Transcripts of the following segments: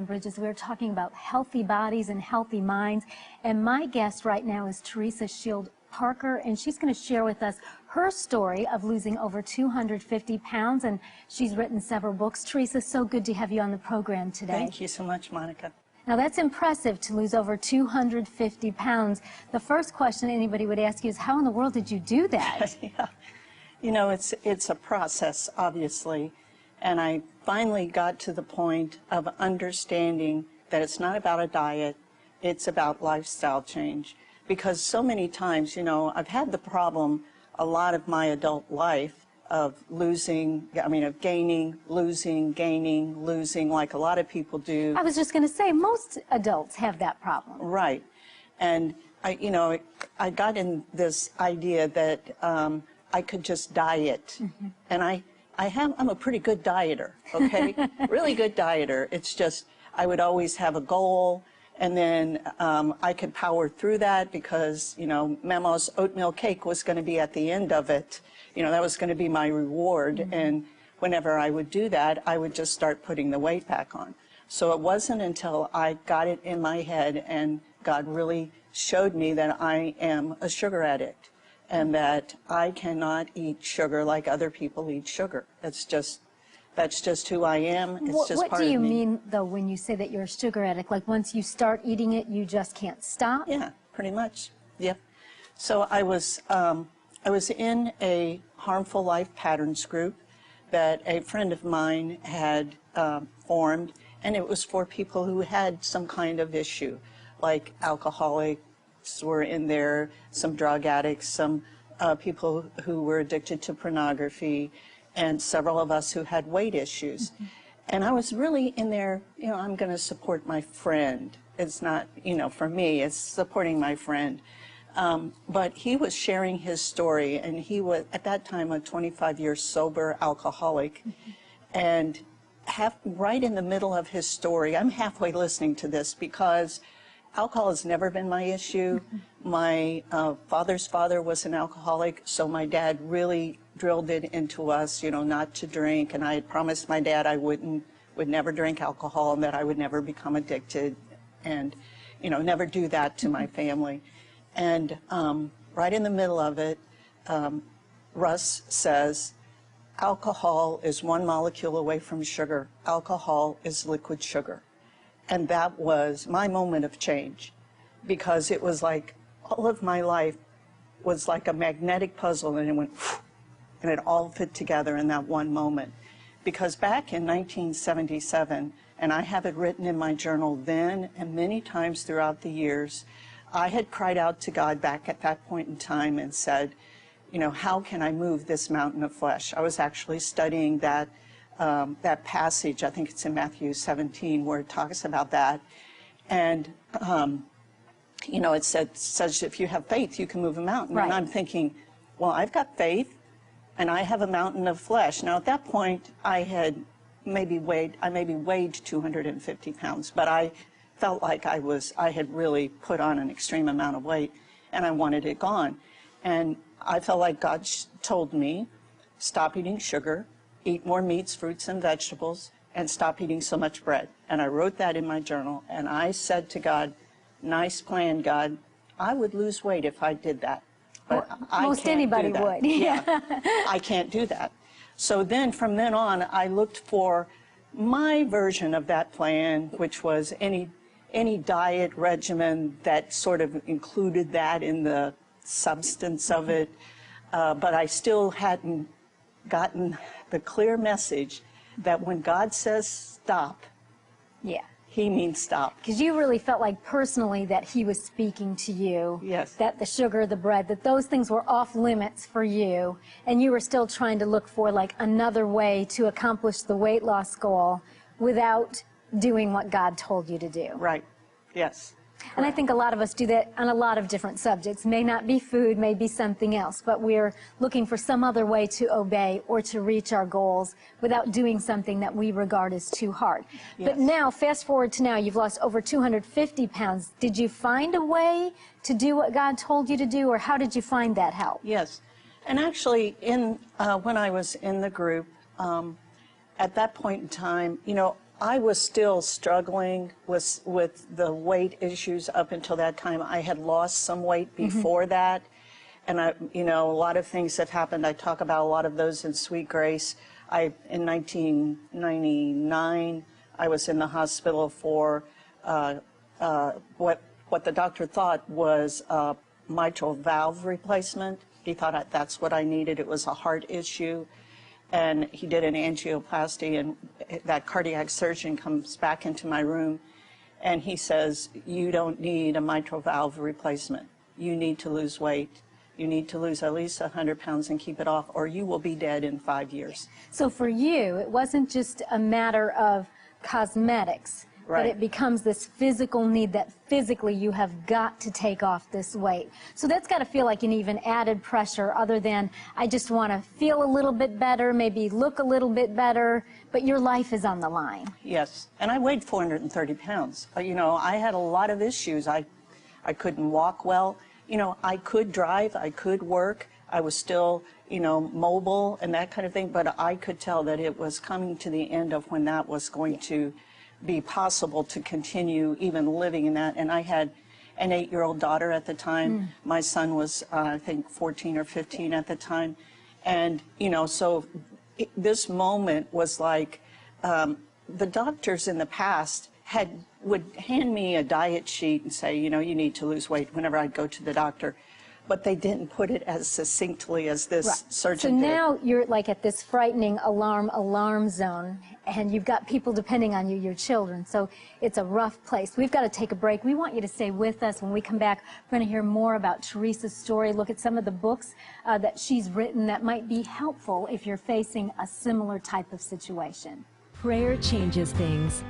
Bridges. We're talking about healthy bodies and healthy minds. And my guest right now is Teresa Shield Parker, and she's going to share with us her story of losing over 250 pounds, and she's written several books. Teresa, so good to have you on the program today. Thank you so much, Monica. Now, that's impressive to lose over 250 pounds. The first question anybody would ask you is, how in the world did you do that? Yeah. You know, it's a process, obviously, and I finally got to the point of understanding that it's not about a diet, it's about lifestyle change. Because so many times, you know, I've had the problem a lot of my adult life of losing, of gaining, losing, gaining, losing, like a lot of people do. I was just going to say, most adults have that problem. Right. And, I got in this idea that I could just diet. Mm-hmm. And I'm a pretty good dieter, okay? Really good dieter. It's just, I would always have a goal. And then I could power through that because, Memo's oatmeal cake was going to be at the end of it. That was going to be my reward. Mm-hmm. And whenever I would do that, I would just start putting the weight back on. So it wasn't until I got it in my head and God really showed me that I am a sugar addict and that I cannot eat sugar like other people eat sugar. That's just who I am. It's just part of me. What do you mean, though, when you say that you're a sugar addict? Like, once you start eating it, you just can't stop? Yeah, pretty much. Yep. So I was in a harmful life patterns group that a friend of mine had formed, and it was for people who had some kind of issue, like alcoholics were in there, some drug addicts, some people who were addicted to pornography, and several of us who had weight issues. Mm-hmm. And I was really in there, I'm going to support my friend. It's not, for me, it's supporting my friend. But he was sharing his story, and he was, at that time, a 25-year sober alcoholic. Mm-hmm. And right in the middle of his story, I'm halfway listening to this because alcohol has never been my issue. Mm-hmm. My father's father was an alcoholic, so my dad really drilled it into us, not to drink. And I had promised my dad I would never drink alcohol and that I would never become addicted and, never do that to my family. And right in the middle of it, Russ says, alcohol is one molecule away from sugar. Alcohol is liquid sugar. And that was my moment of change, because it was like all of my life was like a magnetic puzzle, and it went, and it all fit together in that one moment. Because back in 1977, and I have it written in my journal then and many times throughout the years, I had cried out to God back at that point in time and said, how can I move this mountain of flesh? I was actually studying that passage, I think it's in Matthew 17, where it talks about that. And, it says if you have faith, you can move a mountain. Right. And I'm thinking, well, I've got faith, and I have a mountain of flesh. Now, at that point, I maybe weighed 250 pounds, but I felt like I had really put on an extreme amount of weight, and I wanted it gone. And I felt like God told me, stop eating sugar, eat more meats, fruits, and vegetables, and stop eating so much bread. And I wrote that in my journal, and I said to God, nice plan, God. I would lose weight if I did that. But most anybody would. Yeah. I can't do that. So then, from then on, I looked for my version of that plan, which was any diet regimen that sort of included that in the substance of it. But I still hadn't gotten the clear message that when God says stop, he means stop. Because you really felt like personally that he was speaking to you. Yes. That the sugar, the bread, that those things were off limits for you, and you were still trying to look for like another way to accomplish the weight loss goal without doing what God told you to do. Right. Yes. And I think a lot of us do that on a lot of different subjects. May not be food, may be something else, but we're looking for some other way to obey or to reach our goals without doing something that we regard as too hard. Yes. But now, fast forward to now, you've lost over 250 pounds. Did you find a way to do what God told you to do, or how did you find that help? Yes. And actually, when I was in the group, at that point in time, I was still struggling with the weight issues up until that time. I had lost some weight before that. And a lot of things have happened. I talk about a lot of those in Sweet Grace. In 1999, I was in the hospital for what the doctor thought was a mitral valve replacement. He thought that's what I needed. It was a heart issue. And he did an angioplasty, and that cardiac surgeon comes back into my room, and he says, you don't need a mitral valve replacement. You need to lose weight. You need to lose at least 100 pounds and keep it off, or you will be dead in 5 years. So for you, it wasn't just a matter of cosmetics, but it becomes this physical need that physically you have got to take off this weight. So that's got to feel like an even added pressure other than I just want to feel a little bit better, maybe look a little bit better, but your life is on the line. Yes, and I weighed 430 pounds. I had a lot of issues. I couldn't walk well. I could drive, I could work. I was still, mobile and that kind of thing, but I could tell that it was coming to the end of when that was going to be possible to continue even living in that. And I had an 8-year-old daughter at the time. My son was, I think, 14 or 15 at the time. And, so this moment was like the doctors in the past would hand me a diet sheet and say, you need to lose weight whenever I'd go to the doctor. But they didn't put it as succinctly as this surgeon did. So now you're like at this frightening alarm zone, and you've got people depending on you, your children. So it's a rough place. We've got to take a break. We want you to stay with us. When we come back, we're going to hear more about Teresa's story, look at some of the books that she's written that might be helpful if you're facing a similar type of situation. Prayer changes things.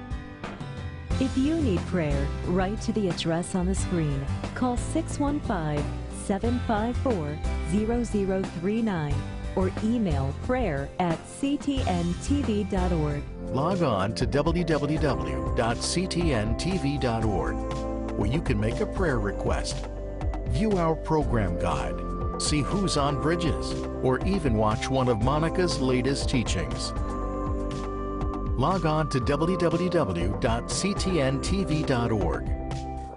If you need prayer, write to the address on the screen. Call 615-754-0039 or email prayer@ctntv.org. Log on to www.ctntv.org, where you can make a prayer request, view our program guide, see who's on bridges, or even watch one of Monica's latest teachings. Log on to www.ctntv.org.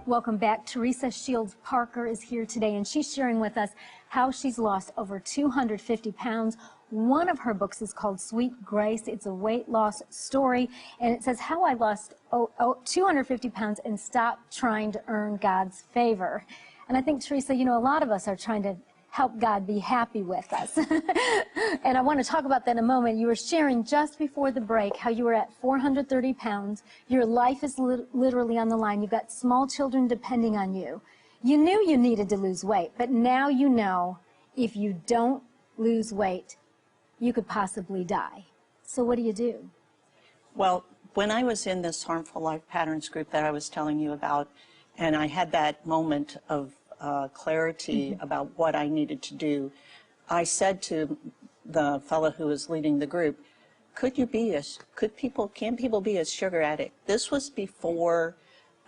Welcome back. Teresa Shields Parker is here today, and she's sharing with us how she's lost over 250 pounds. One of her books is called Sweet Grace. It's a weight loss story, and it says how I lost 250 pounds and stopped trying to earn God's favor. And I think, Teresa, a lot of us are trying to help God be happy with us. And I want to talk about that in a moment. You were sharing just before the break how you were at 430 pounds. Your life is literally on the line. You've got small children depending on you. You knew you needed to lose weight, but now you know if you don't lose weight, you could possibly die. So what do you do? Well, when I was in this Harmful Life Patterns group that I was telling you about, and I had that moment of clarity about what I needed to do, I said to the fellow who was leading the group, can people be a sugar addict? This was before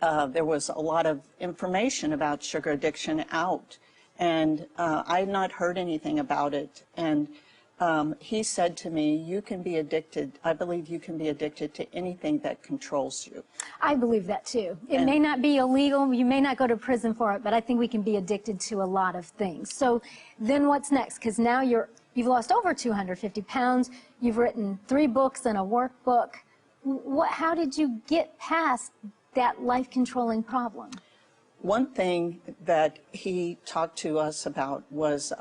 there was a lot of information about sugar addiction out, and I had not heard anything about it. And he said to me, you can be addicted. I believe you can be addicted to anything that controls you. I believe that too. It may not be illegal, you may not go to prison for it, but I think we can be addicted to a lot of things. So then what's next? Because now you've lost over 250 pounds, you've written 3 books and a workbook. How did you get past that life-controlling problem? One thing that he talked to us about was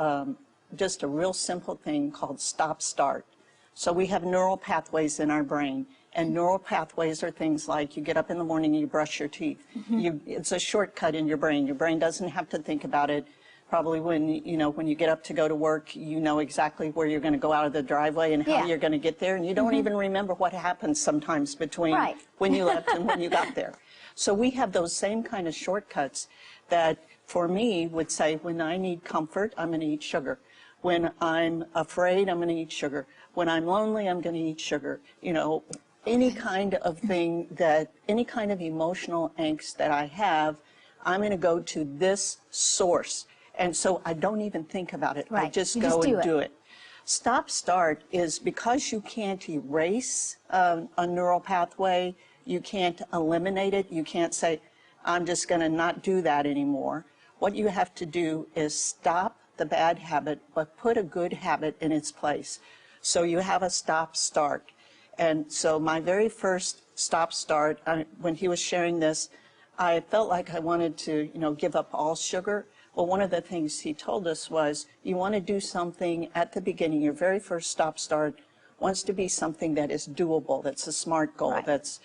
just a real simple thing called stop-start. So we have neural pathways in our brain, and neural pathways are things like you get up in the morning and you brush your teeth. It's a shortcut in your brain. Your brain doesn't have to think about it. Probably when you get up to go to work, you know exactly where you're going to go out of the driveway and how you're going to get there, and you don't even remember what happened sometimes between when you left and when you got there. So we have those same kind of shortcuts that, for me, would say, when I need comfort, I'm going to eat sugar. When I'm afraid, I'm going to eat sugar. When I'm lonely, I'm going to eat sugar. Any kind of thing any kind of emotional angst that I have, I'm going to go to this source. And so I don't even think about it. I just go and do it. Stop-start is because you can't erase a neural pathway, you can't eliminate it, you can't say, I'm just going to not do that anymore. What you have to do is stop the bad habit, but put a good habit in its place. So you have a stop-start. And so my very first stop-start, when he was sharing this, I felt like I wanted to, give up all sugar. Well, one of the things he told us was, you want to do something at the beginning, your very first stop-start wants to be something that is doable, that's a SMART goal, right. That's,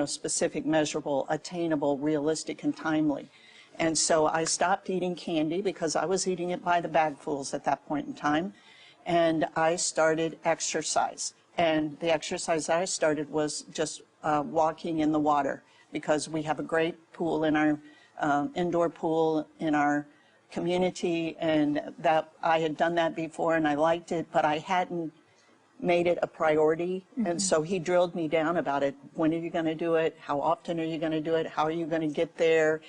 specific, measurable, attainable, realistic, and timely. And so I stopped eating candy because I was eating it by the bagfuls at that point in time. And I started exercise. And the exercise I started was just walking in the water, because we have a great pool in our indoor pool in our community, and that I had done that before and I liked it, but I hadn't made it a priority. And so he drilled me down about it. When are you going to do it? How often are you going to do it? How are you going to get there?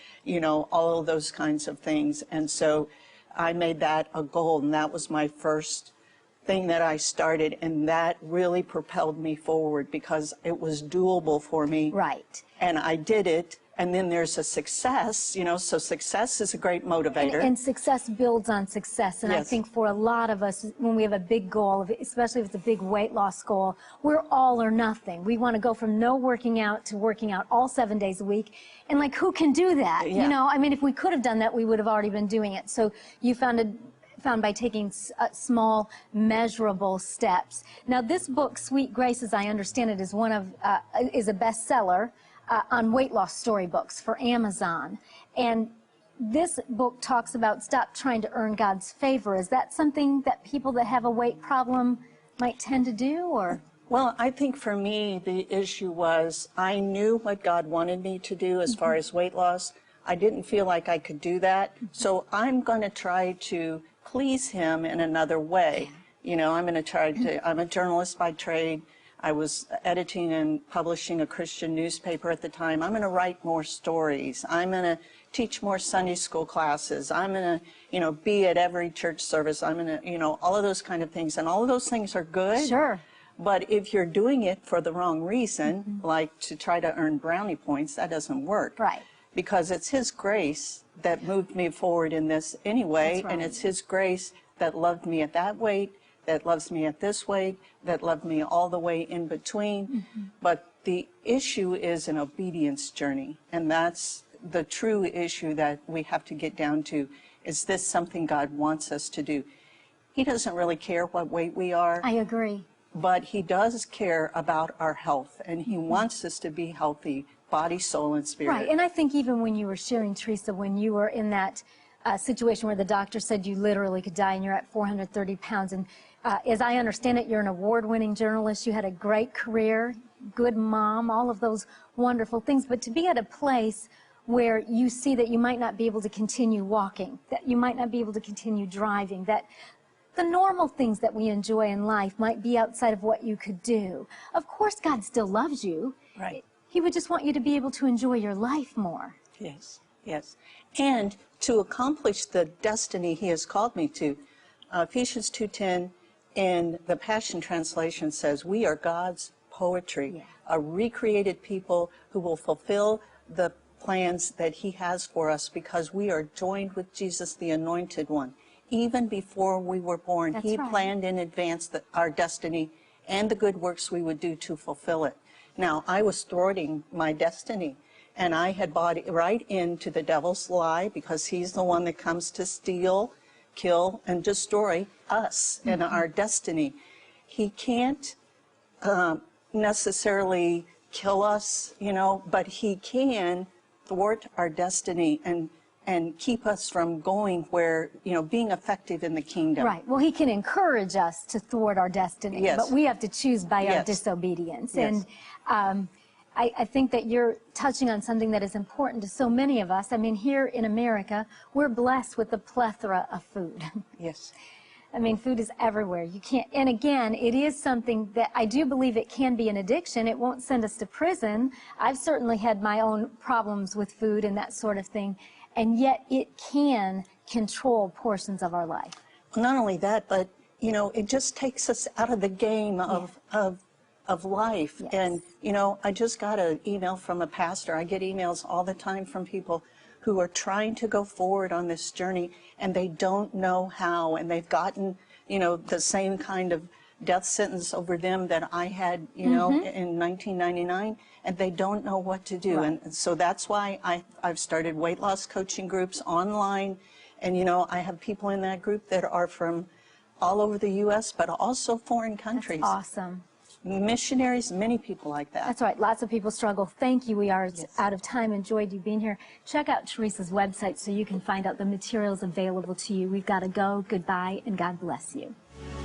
All of those kinds of things. And so I made that a goal, and that was my first thing that I started, and that really propelled me forward because it was doable for me. Right. And I did it. And then there's a success, so success is a great motivator. And success builds on success. And yes. I think for a lot of us, when we have a big goal, especially if it's a big weight loss goal, we're all or nothing. We want to go from no working out to working out all 7 days a week. And like, who can do that? Yeah. If we could have done that, we would have already been doing it. So you found by taking small, measurable steps. Now, this book, Sweet Grace, as I understand it, is is a bestseller on weight loss storybooks for Amazon. And this book talks about stop trying to earn God's favor. Is that something that people that have a weight problem might tend to do, or? Well, I think for me, the issue was I knew what God wanted me to do as far as weight loss. I didn't feel like I could do that. So I'm going to try to please him in another way. I'm going to try to, I'm a journalist by trade. I was editing and publishing a Christian newspaper at the time. I'm going to write more stories. I'm going to teach more Sunday school classes. I'm going to, be at every church service. I'm going to, all of those kind of things. And all of those things are good. Sure. But if you're doing it for the wrong reason, like to try to earn brownie points, that doesn't work. Right. Because it's his grace that moved me forward in this anyway. That's right. And it's his grace that loved me at that weight, that loves me at this weight, that loved me all the way in between. But the issue is an obedience journey, and that's the true issue that we have to get down to. Is this something God wants us to do? He doesn't really care what weight we are. I agree. But he does care about our health, and he wants us to be healthy, body, soul, and spirit. Right, and I think even when you were sharing, Teresa, when you were in that situation where the doctor said you literally could die and you're at 430 pounds, and as I understand it, you're an award-winning journalist, you had a great career, good mom, all of those wonderful things, but to be at a place where you see that you might not be able to continue walking, that you might not be able to continue driving, that the normal things that we enjoy in life might be outside of what you could do. Of course, God still loves you. Right. He would just want you to be able to enjoy your life more. Yes, yes. And to accomplish the destiny he has called me to, Ephesians 2:10 in the Passion Translation says, we are God's poetry, a recreated people who will fulfill the plans that he has for us because we are joined with Jesus, the Anointed One. Even before we were born, That's he right. planned in advance our destiny and the good works we would do to fulfill it. Now, I was thwarting my destiny, and I had bought right into the devil's lie because he's the one that comes to steal, kill, and destroy us and our destiny. He can't necessarily kill us, but he can thwart our destiny and keep us from going where, being effective in the kingdom. Right. Well, he can encourage us to thwart our destiny, Yes. but we have to choose by our Yes. disobedience. Yes. And I think that you're touching on something that is important to so many of us. I mean, here in America, we're blessed with a plethora of food. Yes. I mean, food is everywhere. You can't, and again, it is something that I do believe it can be an addiction. It won't send us to prison. I've certainly had my own problems with food and that sort of thing, and yet it can control portions of our life. Not only that, but you know, it just takes us out of the game of life. Yes. And, you know, I just got an email from a pastor. I get emails all the time from people who are trying to go forward on this journey, and they don't know how, and they've gotten, you know, the same kind of death sentence over them that I had, you know, in 1999, and they don't know what to do. Right. And so that's why I've started weight loss coaching groups online, and, you know, I have people in that group that are from all over the U.S., but also foreign countries. That's awesome. Missionaries, many people like that. That's right. Lots of people struggle. Thank you. We are out of time. Enjoyed you being here. Check out Teresa's website so you can find out the materials available to you. We've got to go. Goodbye, and God bless you.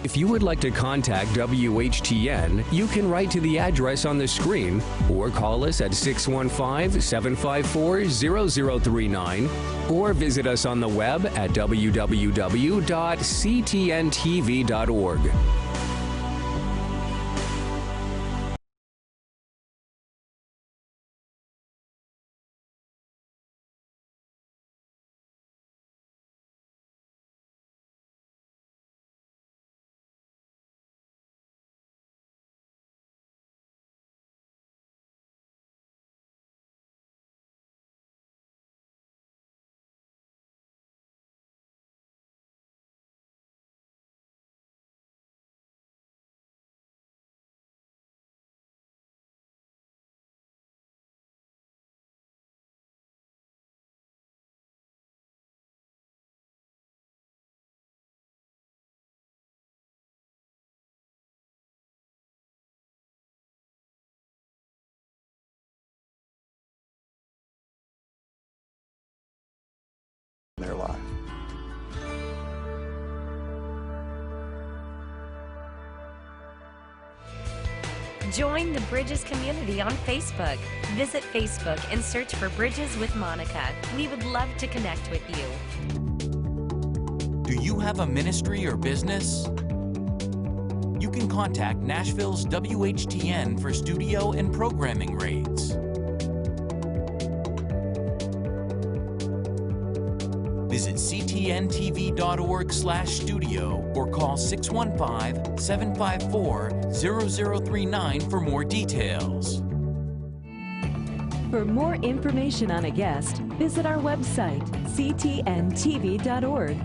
If you would like to contact WHTN, you can write to the address on the screen or call us at 615-754-0039 or visit us on the web at www.ctntv.org. Their life. Join the Bridges community on Facebook. Visit Facebook and search for Bridges with Monica. We would love to connect with you. Do you have a ministry or business? You can contact Nashville's WHTN for studio and programming rates. Visit ctntv.org/studio or call 615-754-0039 for more details. For more information on a guest, visit our website, ctntv.org.